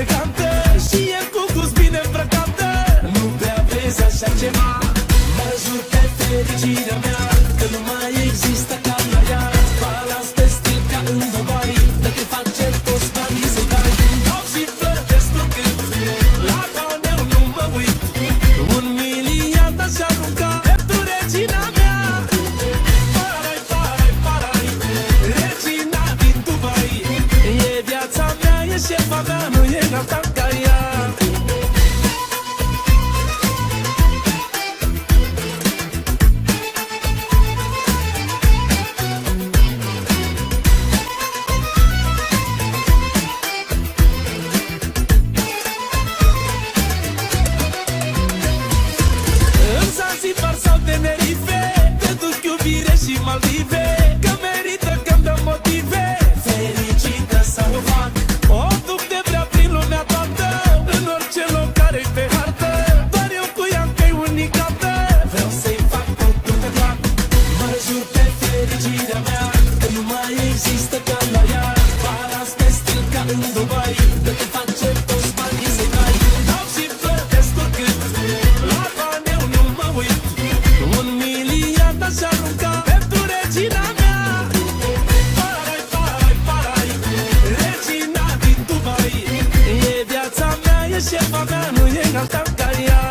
elegantă și e cu gust bine îmbrăcată. Nu prea vezi așa ceva. Mă jur pe fericirea mea că nu mai există ca la ea. Balans pe stil ca în Dubai, de te face toți banii să dai. Dau și plătesc oricât, la baneu nu mă uit. 1.000.000 aș arunca pentru regina mea. Parai, parai, parai, regina din Dubai. E viața mea, e șefa mea, nu e alta ca ea. Zanzibar sau Tenerife, te duc iubire și Maldive, că merită că-mi dă motive. Fericită să o fac, o duc de vrea prin lumea toată, în orice loc care-i pe hartă. Doar eu cu ea că-i unicată, vreau să-i fac totul pe plac. Mă jur pe fericirea mea că nu mai există ca la ea. Balans pe stil ca în Dubai, de te face toți banii să-i dai. Dau și plătesc oricât, la baneu nu mă uit. 1.000.000 aș arunca pentru regina mea. Parai, parai, parai, regina din Dubai. E viața mea, e șefa mea, nu e alta ca ea.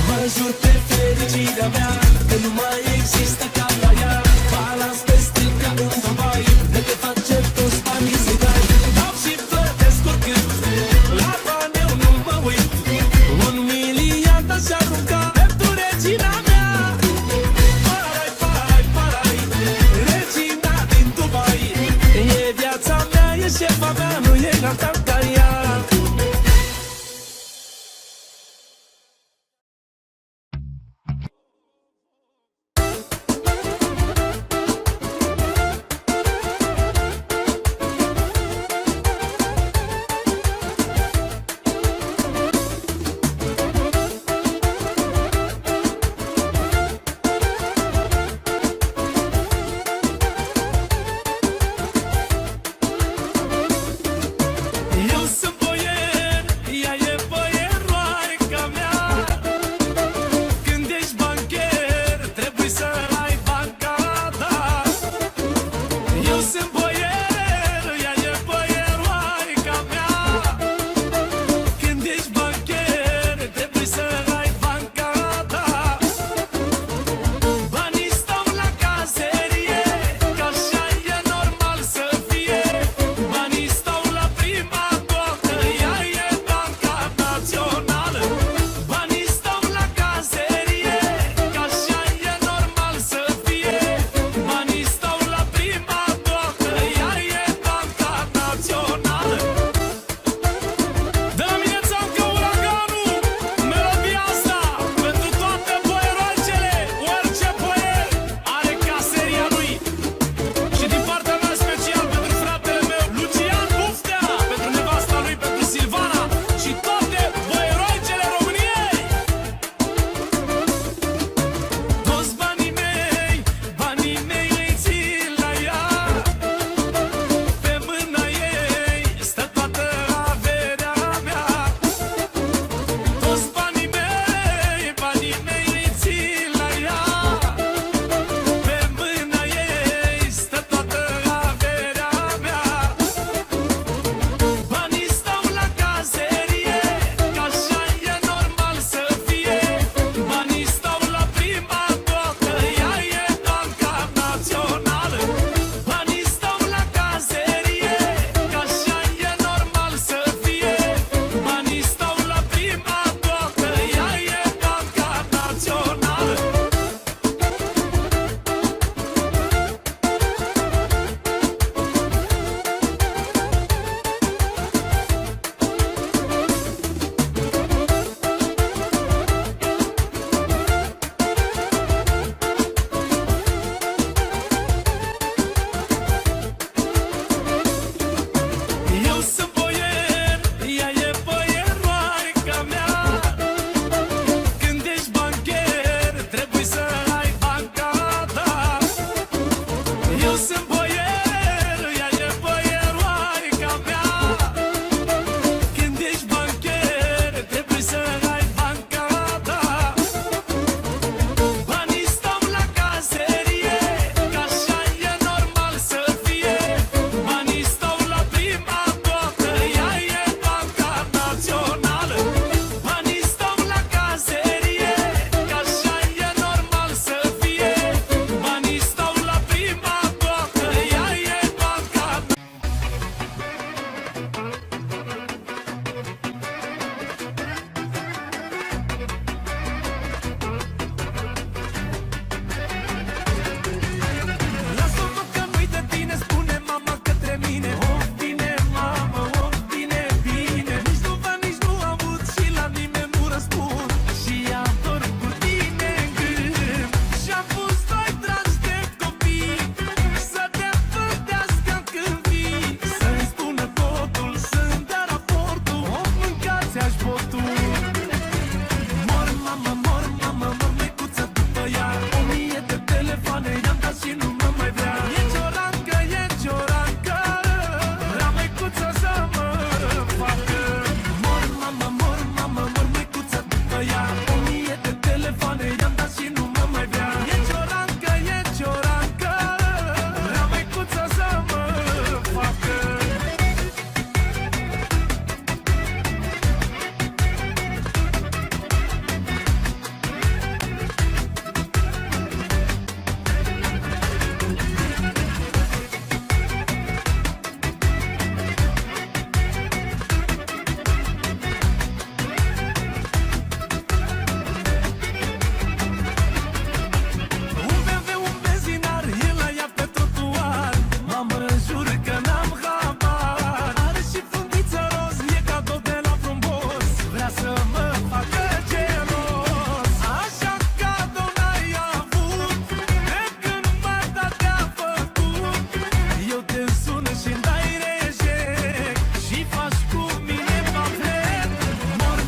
Mă jur pe fericirea mea că nu mai există ca la ea. Balans pe stil ca în Dubai, de te face toți banii să-i dai. Dau și plătesc oricât, la baneu nu mă uit. 1.000.000 aș arunca pentru regina mea. Parai, parai, parai, regina din Dubai. E viața mea, e șefa mea, nu e alta ca ea. Eu sunt boier, ea e boieroaica mea. Când ești bancher, trebuie să ai banca ta. Banii stau la caserie, că așa e normal să fie. Banii stau la prima cotă, ea e banca națională. Banii stau la caserie, că așa e normal să fie. Banii stau la prima cotă, ea e banca. Lasă-mă că nu-i de tine, spune mama către mine. Of, bine, mamă, of, bine, bine. Nici nu văd, nici nu aud și la nimeni nu răspund. Și am dorm cu tine în gând. Și-am pus doi dragi de copii să te vădească când vii. Să-mi spună totul, să-mi dea raportul. Of, mâncați-aș botul. Mor, mamă, măicuță după ea. 1000 de telefoane i-am dat și nu mă mai vrea. E ciorancă, vrea măicuță să mă facă. Mor, mamă, măicuță după ea. 1000 de telefoane i-am dat și nu mă mai vrea. E ciorancă, vrea măicuță să mă facă. Un BMW, un benzinar, el la ea pe trotuar. Mamă, jur că n-am habar. Are și fundiță roz, e cadou de la frumos. Vrea să mă facă gelos. Așa cadou n-ai avut de când mă te-a făcut. Eu te sun și-mi dai reject și faci cu mine pamflet. Mor,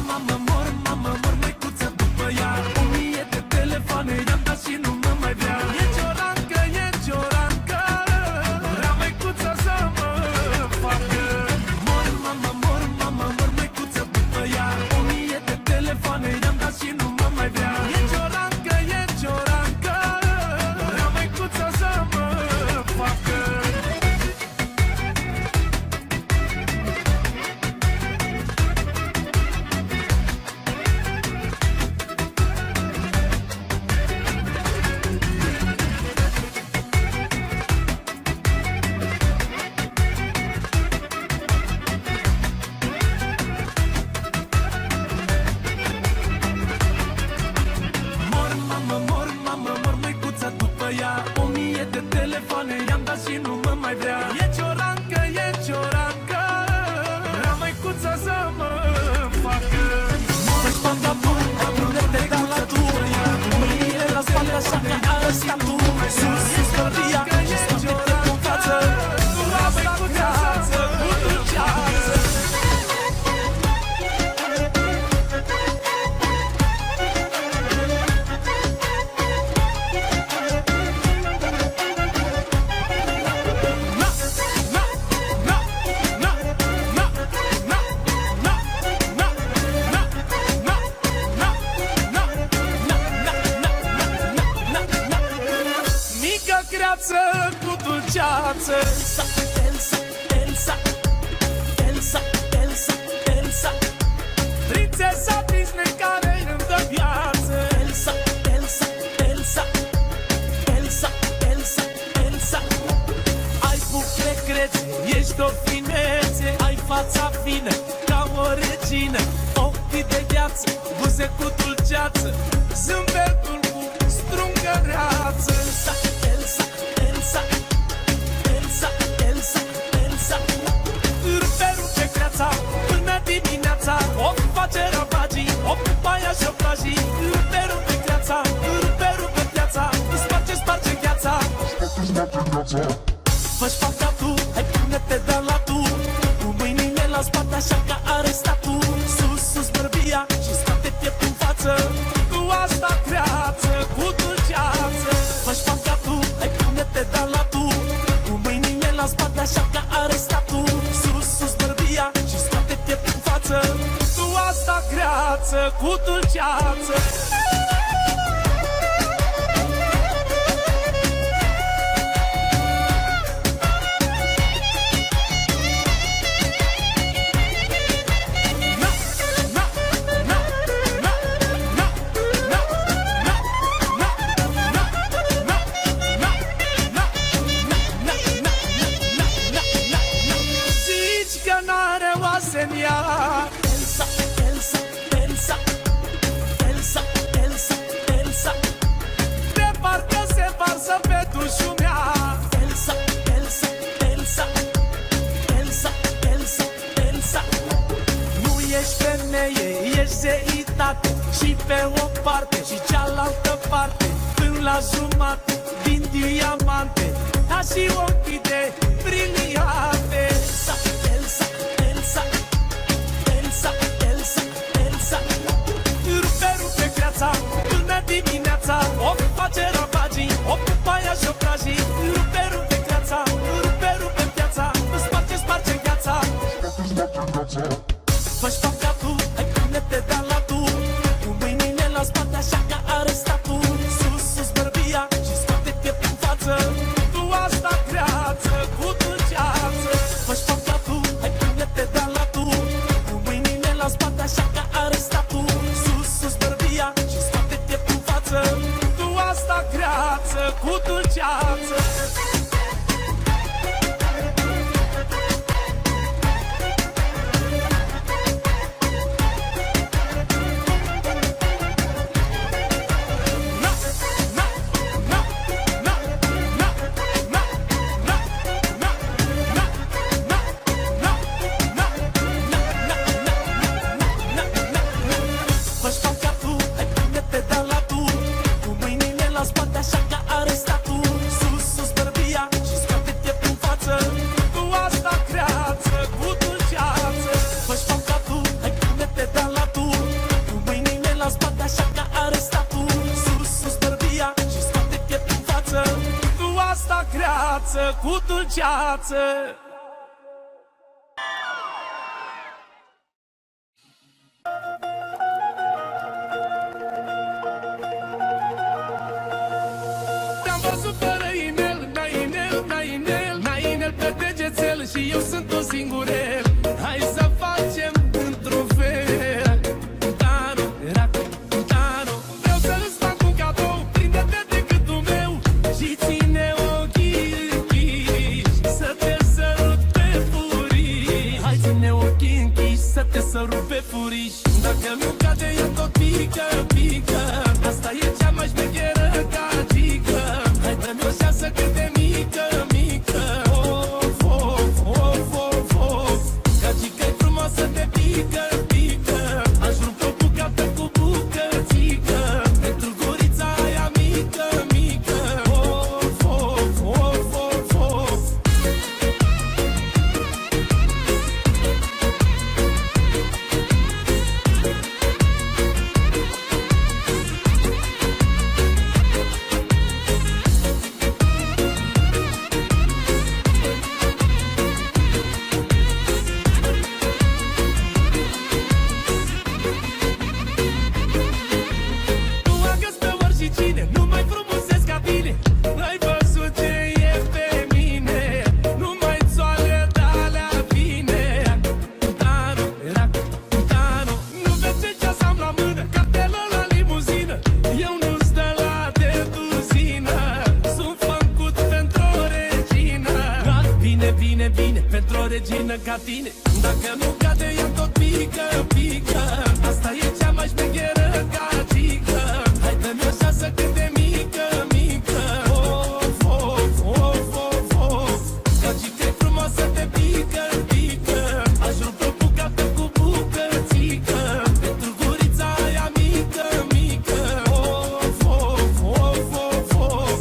mamă, măicuță după ea. 1000 de telefoane i-am dat și nu mă mai vrea. E ciorancă, vrea măicuță să mă facă. Mor, mamă, măicuță după ea. 1000 de telefoane i-am dat și nu mă mai vrea. E ciorancă, vrea măicuță să mă facă. Mor, măicuță după ea. 1000 de telefoane i-am dat și nu mă mai vrea. E ciorancă, vrea măicuță să mă facă. Fă-și banda bun, unde te dau la tu. Mâinile la spate așa că arăți ca tu. Sus, istoria și scoate-te cu față. Nu asta viață, cu dulceață. Mică creață cu dulceață. Elsa prințesa Disney care îmi dă viață. Elsa ai bucle crețe, ești o finețe. Ai fața fină ca o regină. Ochii de gheață, buze cu dulceață. Zâmbetul cu strungăreață. Elsa rupe creața până dimineața. O face ravagii, o paia și-o plajii. Rupe creața, rupe piața. Sparge gheața. Fă-și faca tu, hai pune-te de la tu. Cu mâinile la spate așa ca arestatul. Sus bărbia și scoate piept în față. Cu asta creață, cu dulceață. Fă-și faca tu, hai pune-te de la tu. Și pe o parte și cealaltă parte, până la jumate din diamante, ca și ochii de briliante. Elsa, Elsa, Elsa, Elsa, Elsa, Elsa. Rupe, rupe creața până dimineața, o face ravagii, o pupaia și obrajii. Rupe, rupe creața, rupe, rupe piața, îți sparge, sparge gheața. Fă-și faca tu, hai pune-te de la tu, cu mâinile la spate așa ca arestatul. Sus, sus bărbia și scoate-te prin față, tu asta creață cu dulceață. Fă-și faca tu, hai pune-te de la tu, cu mâinile la spate așa ca arestatul. Sus, sus bărbia și scoate-te prin față, tu asta creață cu dulceață. Cu dulceață. Te-am văzut fără inel, n-ai inel pe degețel și eu sunt un singurel. Hai să facem într-un fel. Tano, tano, vreau să-ți fac un cadou, prinde-te de gâtul meu și ține ochii închiși, să te sărut pe furiș. Hai, ține ochii închiși, să te sărut pe furiș. Dacă nu cade, ea tot pică, pică, asta e cea mai șmecheră gagică. Hai, dă-mi o șansă cât de mică, mică. Of, of, of, of, of. Gagică-i frumoasă, te pică, pică. Aș rupe o bucată cu bucățică pentru gurița aia mică, mică. Of, of, of, of, of. Regină ca tine. Dacă nu cade, ea tot pică, pică. Asta e cea mai șmecheră gagică. Hai, dă-mi o șansă cât de mică, mică. Of, of, of, of, of. Gagică-i frumoasă, te pică, pică. Aș rupe o bucată cu bucățică pentru gurița aia mică, mică. Of, of, of, of, of.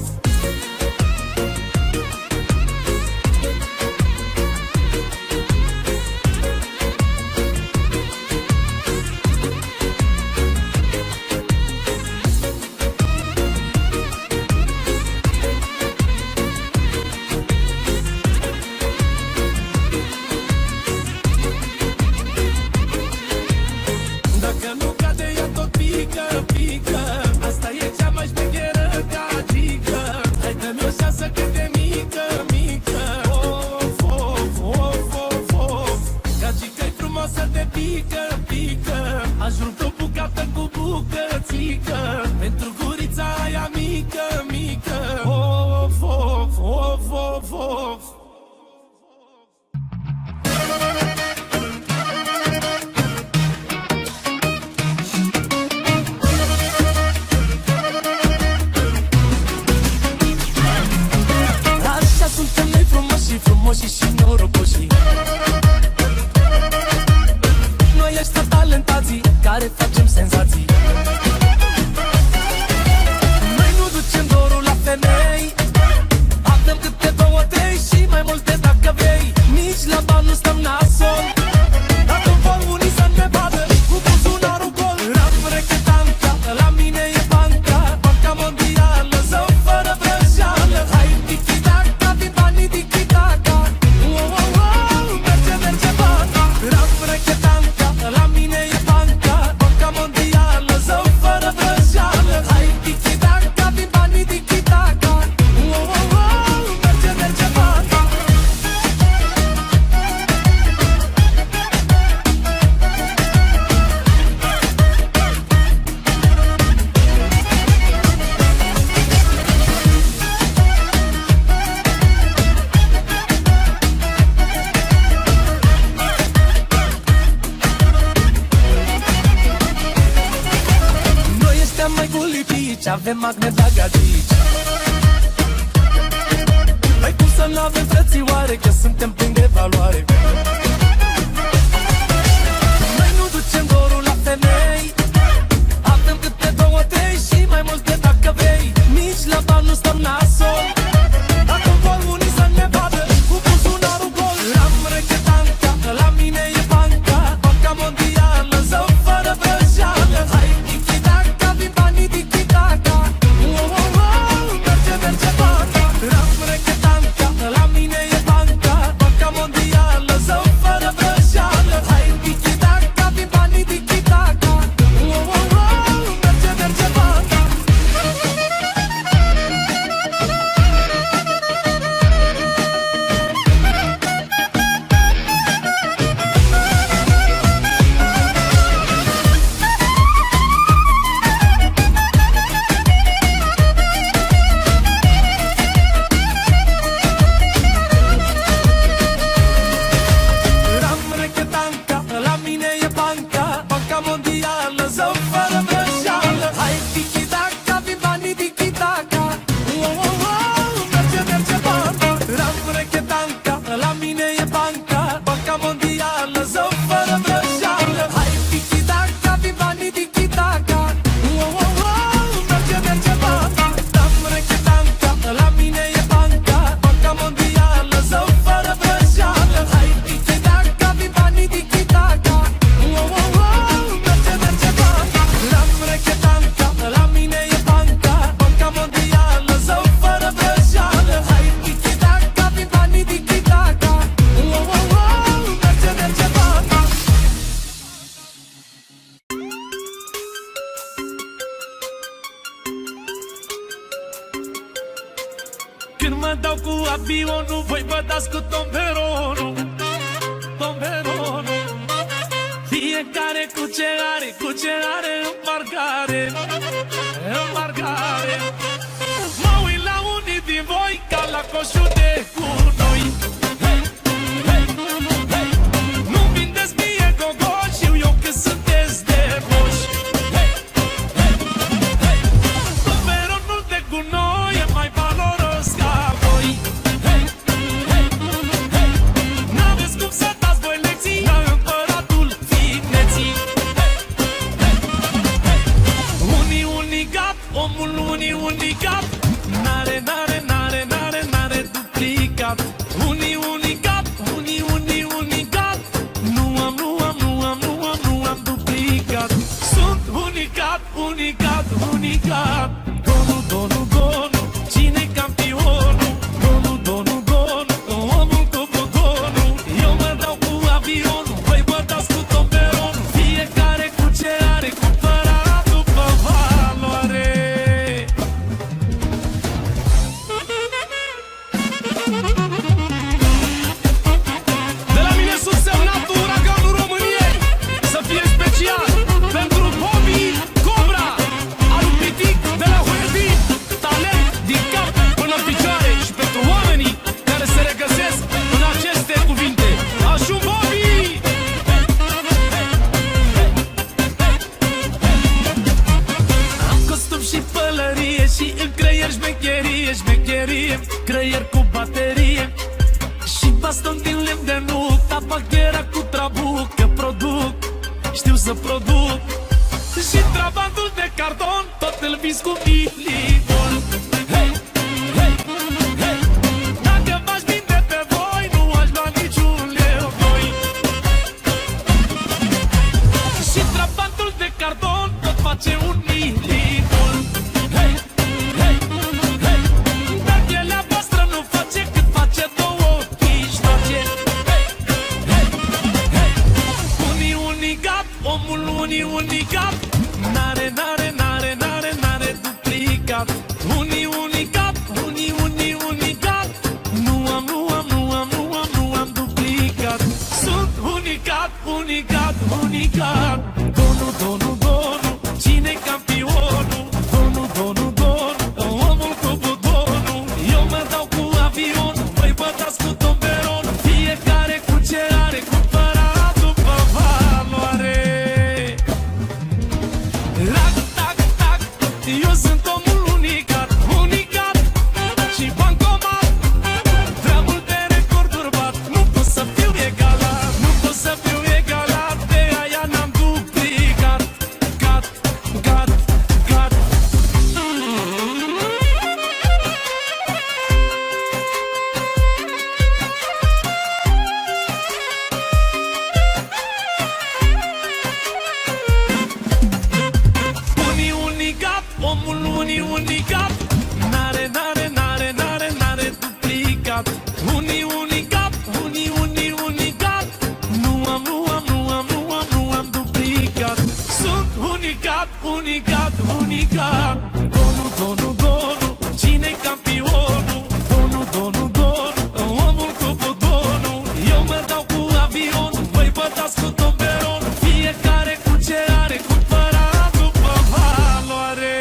pentru gurița aia mică, mică. Of, of, of, of, of. Așa suntem noi frumoși și norocoși. Noi ăștia talentații care facem senzații. avem magnet la gagici. Păi cum să nu avem frățioare, că suntem plini de valoare. Noi nu ducem dorul la femei, avem câte două, trei și mai multe dacă vrei. Nici la bani nu stăm nasol, acum vor unii să ne vadă cu buzunarul gol. Ram rechetanca, la mine e banca, Banca Mondială, zău fără vrăjeală. Hai tiki-taka, vin banii tiki-taka, merge, merge banca. Ram rechetanca, la mine e banca, Banca Mondială, zău fără vrăjeală. Hai tiki-taka, vin banii tiki-taka, merge, merge banca. Ram rechetanca, la mine e banca, Banca Mondială, zău fără vrăjeală. Hai tiki-taka, vin banii tiki-taka, merge, merge banca. Ram rechetanca, la mine e banca, Banca Mondială, zău fără vrăjeală. Hai tiki-taka, vin banii tiki-taka, merge, merge banca. Ram rechetanca, la mine e banca, Banca Mondială, zău fără vrăjeală. Hai tiki-taka, vin banii tiki-taka, merge, merge banca. Ram rechetanca, la mine e banca, Banca Mondială, zău fără vrăjeală. Hai tiki-taka, vin banii tiki-taka, merge, merge banca. Când mă dau cu avionul, voi vă dați cu tomberonul, tomberonul. Fiecare cu ce are în marcare, în marcare. Mă uit la unii din voi ca la coșul de gunoi. Hei, hei, hei. Nu-mi vindeți mie gogoși, știu eu că sunteți de boși. Hei, hei, hei. Tomberonul de gunoi e mai valoros ca voi. Hei, hei, hei. N-aveți cum să dați voi lecții la împăratul fineții. Hei, hei, hei. Unii unicat, omul unii unicat, N-are duplicat. Unii unicat, unii unicat, Nu am duplicat. Sunt unicat, unicat. Donu, cine-i campionul? Donu, omul cu butonul. Eu mă dau cu avionul, voi vă dați cu tomberonul. Fiecare cu ce are, cumpărat după valoare. De la mine sus semnatul uraganul României, să fie special pentru Bobby Cobra, Alu Pitic de la Huerdi, talent din cap până în picioare. Și pentru oamenii care se regăsesc în aceste cuvinte, Așu Bobby! Am costum și pălărie și în creier șmecherie, creier cu baterie și baston din lemn de nuc, tabaghera cu trabuc, că produc, știu să produc. Și trabantul de carton, tot îl vis cu milion. Hei, hei, hei. Dacă v-aș vinde pe voi, nu aș lua niciun leu voi. Și trabantul de carton, tot face un milion. Hei, hei, hei. Dar pielea voastră nu face cât face două mijloace. Hei, hei, hei. Unii unicat, omul unii unicat, N-are duplicat. Unii unicat, unii unicat, Nu am duplicat. Sunt unicat, unicat. Donu, cine-i campionul? Donu, omul cu butonul. Eu mă dau cu avionul, voi vă dați cu tomberonul. Fiecare cu ce are, cumpărat după valoare. Rac, tac, tac, eu sunt omul dați cu tomberon. Fiecare cu ce are, cumpărat după valoare.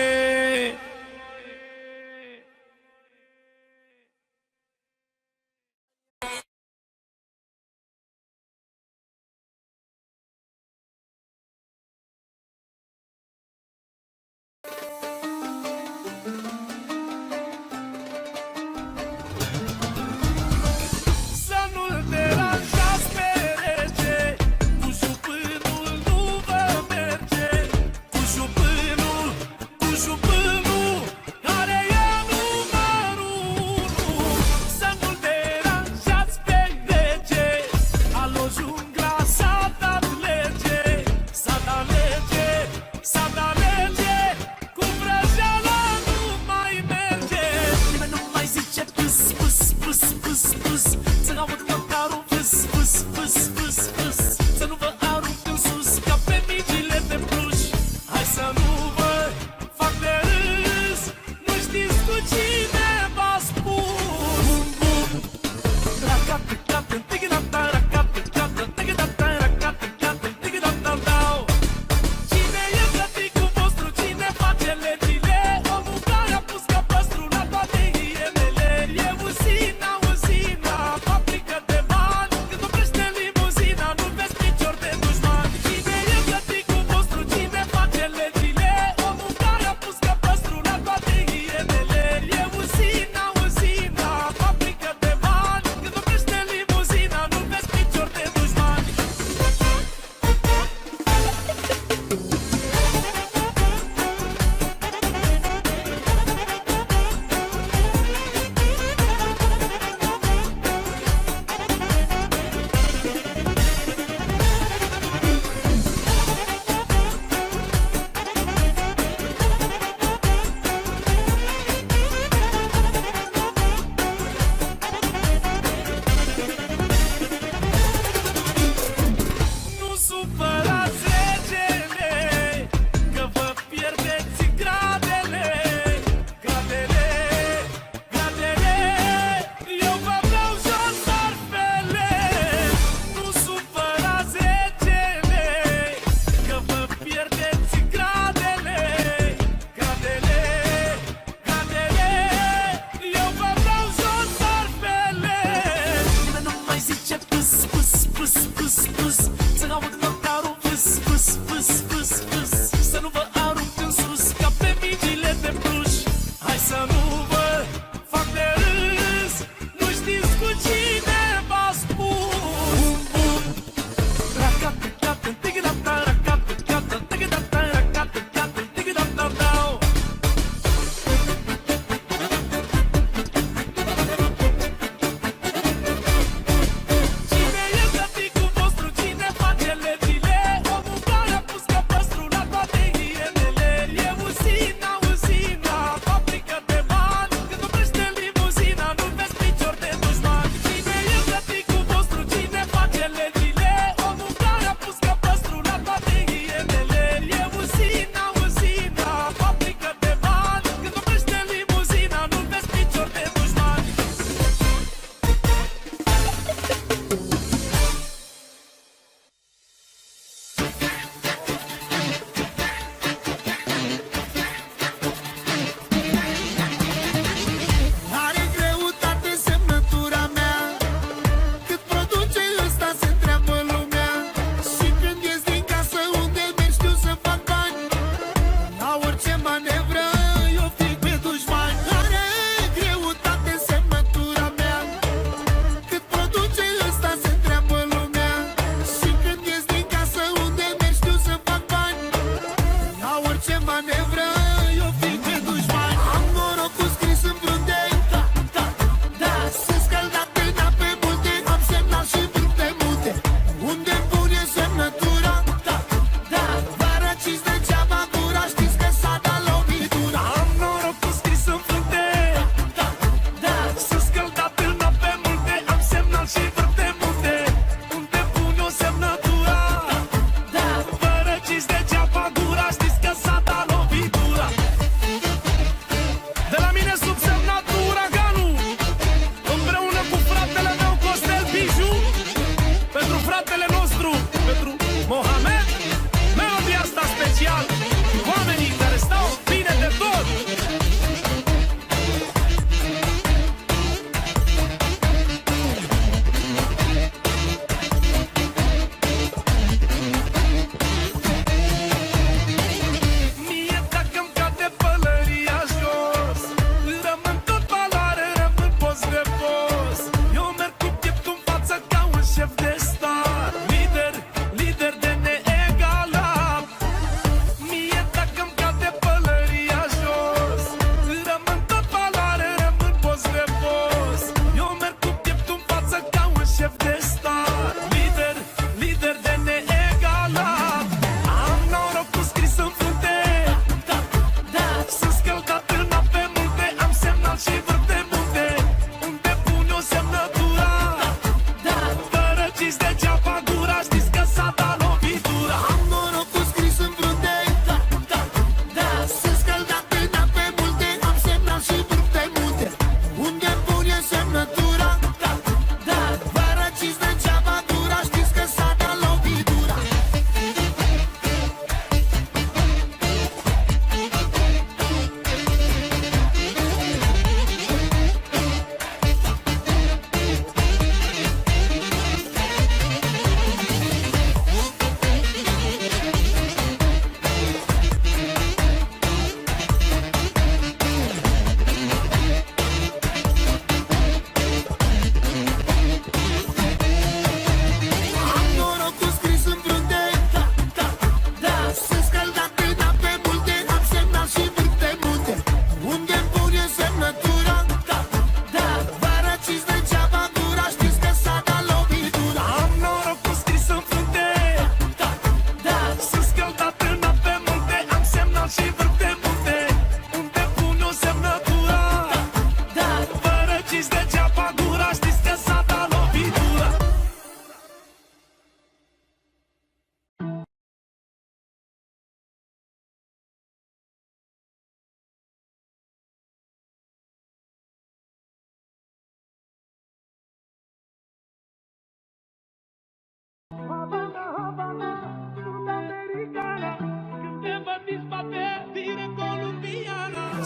Să nu-l deranjați pe rege, cu jupânul nu vă merge. Cu jupânul, care e numărul unu. Să nu-l deranjați pe rege, alo jungla s-a dat lege. S-a dat lege, s-a dat lege, cu vrăjeala nu mai merge. Nimeni nu mai zice pus, pus, pus, pus, pus. Să n-aud măcarul fâs, fâs, fâs, fâs, fâs. Să nu vă arunc în sus ca pe micile de pluș. Hai să nu vă fac de râs, nu știți cu cine v-a spus. Bum, bum, racate, cate, tighi-da-da, racate, cate, tighi-da-da, racate, cate, tighi-da-da-da. Cine e plăticul vostru, cine face legile? Omul care a pus capăstru la toate hienele. E uzina, uzina, fabrică de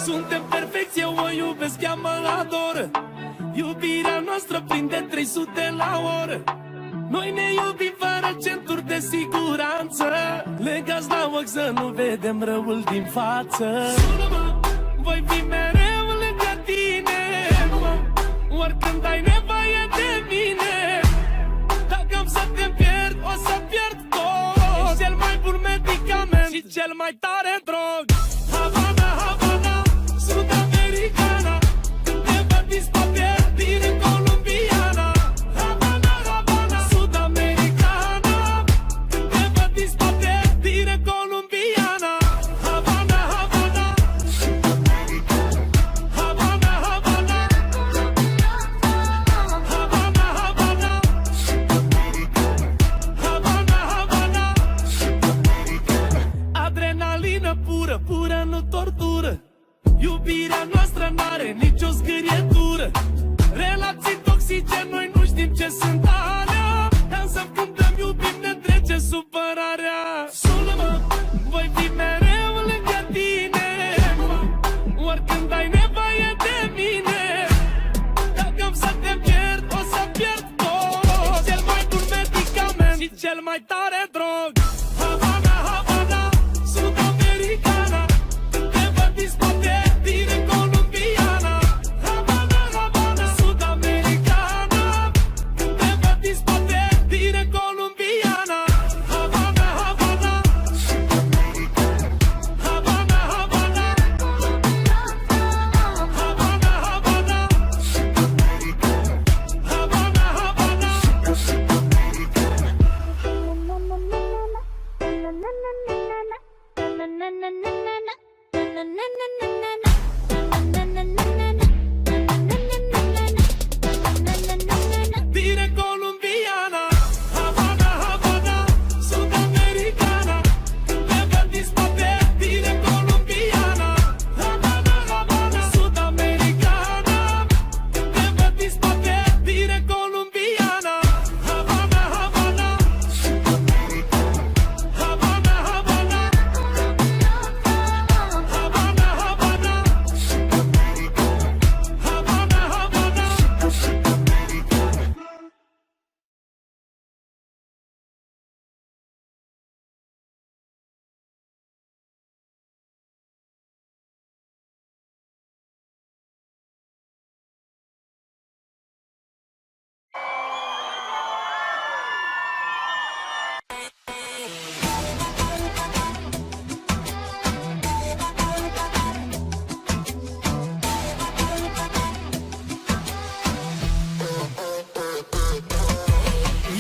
Suntem perfecți, eu o iubesc, ea mă adoră. Iubirea noastră prinde 300 la oră. Noi ne iubim fără centuri de siguranță, legați la ochi să nu vedem răul din față. Sună-mă, voi fi mereu lângă tine, oricând ai nevoie de mine. Dacă am să te pierd, o să pierd tot. Ești cel mai bun medicament și cel mai tare drog. Havana, Havana, sud-americana, când te văd din spate, din colombiana. Havana, Havana, sud-americana, când te văd din spate, din colombiana. Havana, Havana, Havana, Havana, Havana, Havana, Havana, Havana. Adrenalină pură, pură, nu tortură. Iubirea noastră n-are nicio zgârietură. Relații toxice, noi nu știm ce sunt alea. Dansăm, cântăm, iubim, ne trece supărarea. Sună-mă, voi fi mereu lângă tine, oricând ai nevoie de mine. Dacă am să te pierd, o să pierd tot. Cel mai bun medicament și cel mai tare drog. Havana, Havana, sud-americana, când te văd din spate, din colombiana. Havana, Havana, sud-americana, când te văd din spate, din colombiana. Havana, Havana, Havana, Havana, Havana, Havana, Dire colombiana. Havana, Havana, sud-americana, când te văd din spate, dire colombiana. Havana, Havana, sud-americana, când te văd din spate, dire colombiana. Havana, Havana, Havana, Havana, Havana, Havana, Havana, Havana.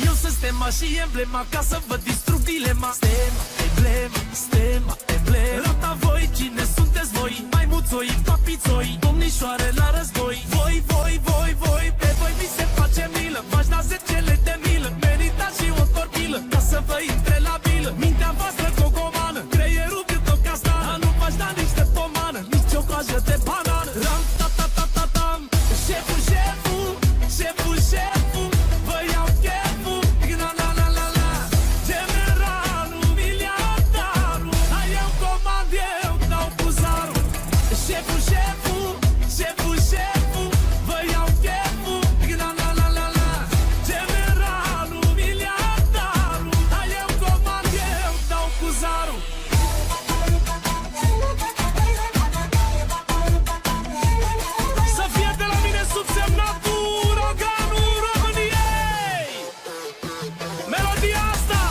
Eu sunt stema și emblema, ca să vă distrug dilema. Stema, emblema, stema, emblema. Rata voi, cine sunteți voi? Maimuțoi, papițoi, domnișoare la război. Voi, voi, voi, voi, pe voi mi se face milă. V-aș da 10 lei de milă, meritați și o tortilă, ca să vă intre la bilă. Mintea voastră cocomană, creierul cât o castană. Nu v-aș da niște pomană, nici o coajă de banană. Ram, ta, ta, ta, ta, tam. Șeful, șeful, șeful, șeful, vă iau cheful. La, la, la, la, la. Generalul, miliardarul, ai eu comand, eu dau cu zarul. Șeful, șeful, șeful, șeful, vă iau cheful. La, la, la, la, la. Generalul, miliardarul, ai eu comand, eu dau cu zarul. Să fie de la mine subsemnatul Roganul României. Melodia asta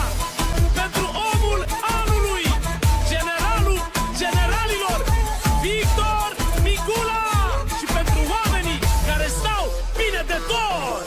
pentru omul anului, generalul generalilor, Victor Micula, și pentru oamenii care stau bine de tot.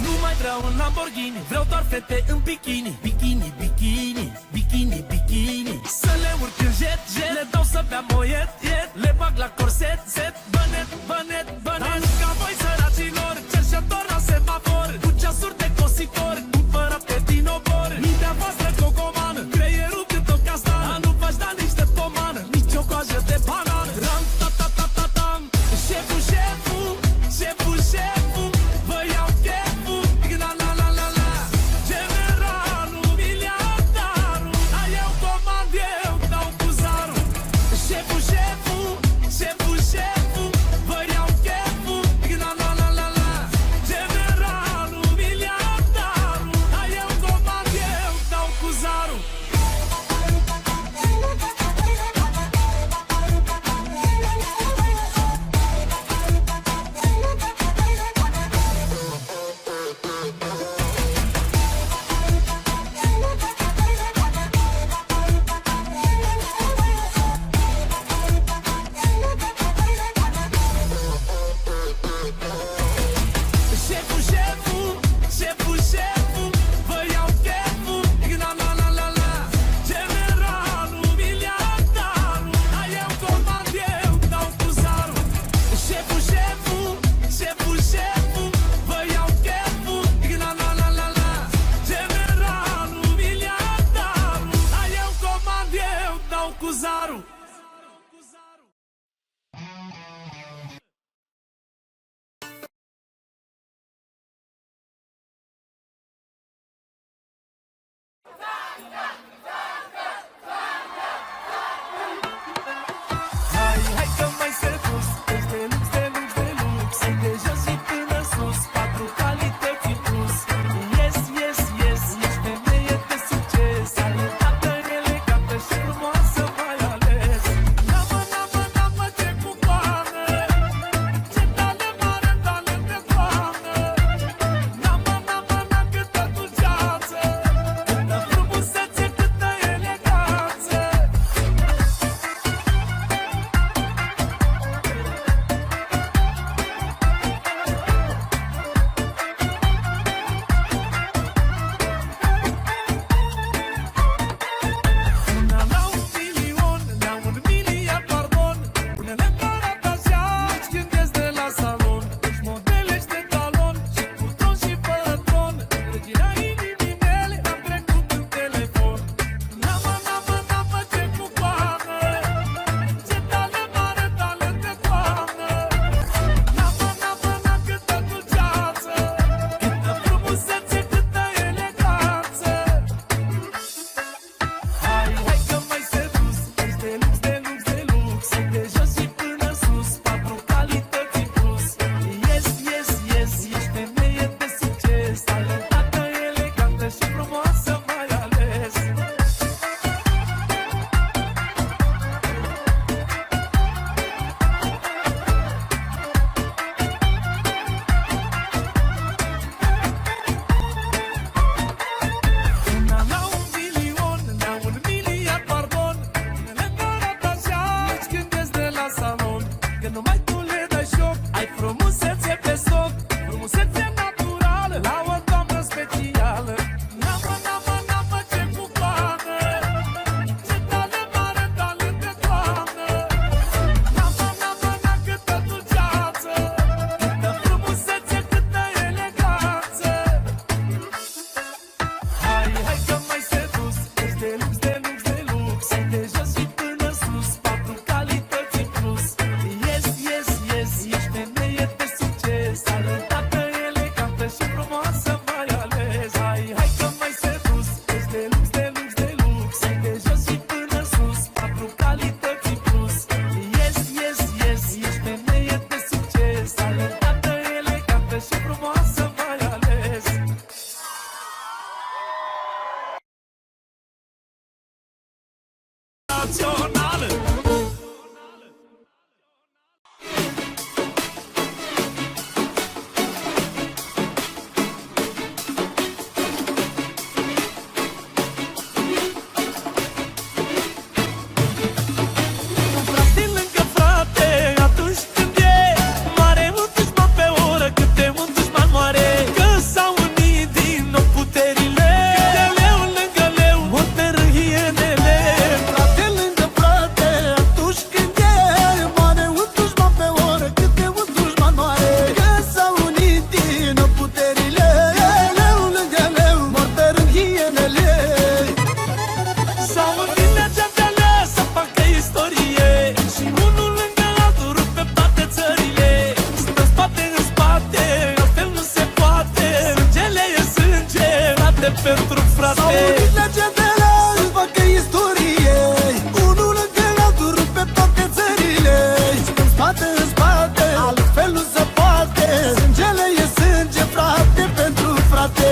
Nu mai vreau un Lamborghini, vreau doar fete în bikini. Bikini, bikini, bikini, bikini. Să le urc în jet, jet, le dau să bea moet, iet, le bag la corset, set, bănet, bănet, bănet. Ca voi săracilor, cerșător la semafor, cu ceasuri de cositor, cumpărate din obor. Mintea voastră cocomană, creierul cât o castană. Nu v-aș da niște pomană, nici o coajă de banană. Ram, ta, ta, ta, ta, tam. Șeful, șeful, șeful, șeful, vă iau cheful. La, la, la, la, la. Generalul, miliardarul, ai eu comand, eu dau cu zarul. Șeful, șeful, șeful, Hai, hai că mai sedus, ești de lux, de lux, de lux. Ai de jos și până sus, 4 calități în plus. Yes, yes, yes, ești femeie de succes. Talentată, elegantă și frumoasă mai ales. N-amă, n-amă, n-amă, ce cucoană. Ce tale mare, talent de toamnă. N-amă, n-amă, n-am câtă dulceață. Câtă frumusețe, câtă eleganță. Una la un milion, la un miliard, pardon. Pune-le în arată așa, nici când ies de la salon. Ești model, ești de talon, și cu tron și fără tron. Regina inimii mele, am trecut în telefon. N-amă, n-amă, n-amă, ce cucoană. Ce tale mare, talent de toamnă. N-amă, n-amă, n-am câtă dulceață. Câtă frumusețe, câtă eleganță. Hai, hai că mai sedus, ești de lux, de lux, de lux. Ai de jos și până sus, 4 calități în plus. Yes, yes, yes, ești femeie de succes. Talentată, elegantă și frumoasă mai ales. Una la un milion, la un miliard, pardon. Pune-le în arată așa, nici când ies de la salon. Că numai tu le dai șoc, ai frumusețe pe soc. Frumusețe naturală, la o doamnă specială. N-amă, n-amă, n-amă, ce cucoană. Ce tale mare, talent de toamnă. N-amă, n-amă, n-am câtă dulceață. Câtă frumusețe, câtă eleganță. Hai, hai că mai sedus, ești de lux, de lux, de lux. Ai de jos și până sus, 4 calități în plus. Yes, yes, yes, ești femeie de succes. Talentată, elegantă și frumoasă mai ales. Hai, hai că mai sedus, ești de lux, de lux, de lux. Ai de jos și până sus, 4 calități în plus. Yes, yes, yes, ești femeie de succes. Talentată, elegantă și frumoasă mai ales. Națională. Frate lângă frate, atunci când e mare un dușman pe oră, câte un dușman moare. Că s-au unit din nou puterile. Câte leu lângă leu, vor tărâi hienele. Frate lângă frate, atunci când e mare un dușman pe oră, câte un dușman moare. Că s-au unit din nou puterile. Leu lângă leu, mor tărând hienele. S-au unit legendele să facă istorie. Și unul lângă altul rupe toate țările. Stă spate în spate, altfel nu se poate. Sângele e sânge, frate pentru frate. S-au unit legendele, îți facă istorie. Unul lângă altul rupe toate țările. În spate, în spate, altfel nu se poate. Sângele e sânge, frate pentru frate.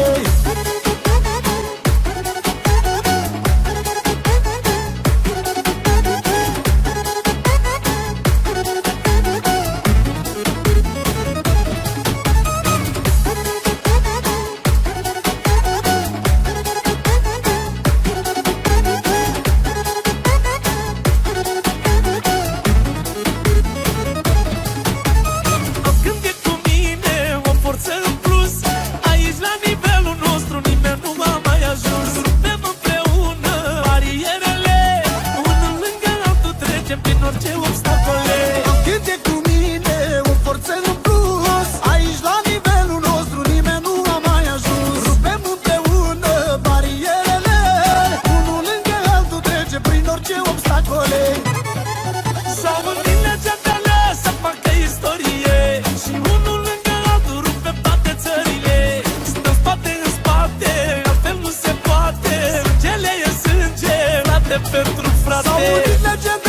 pentru frate. S-au unit legende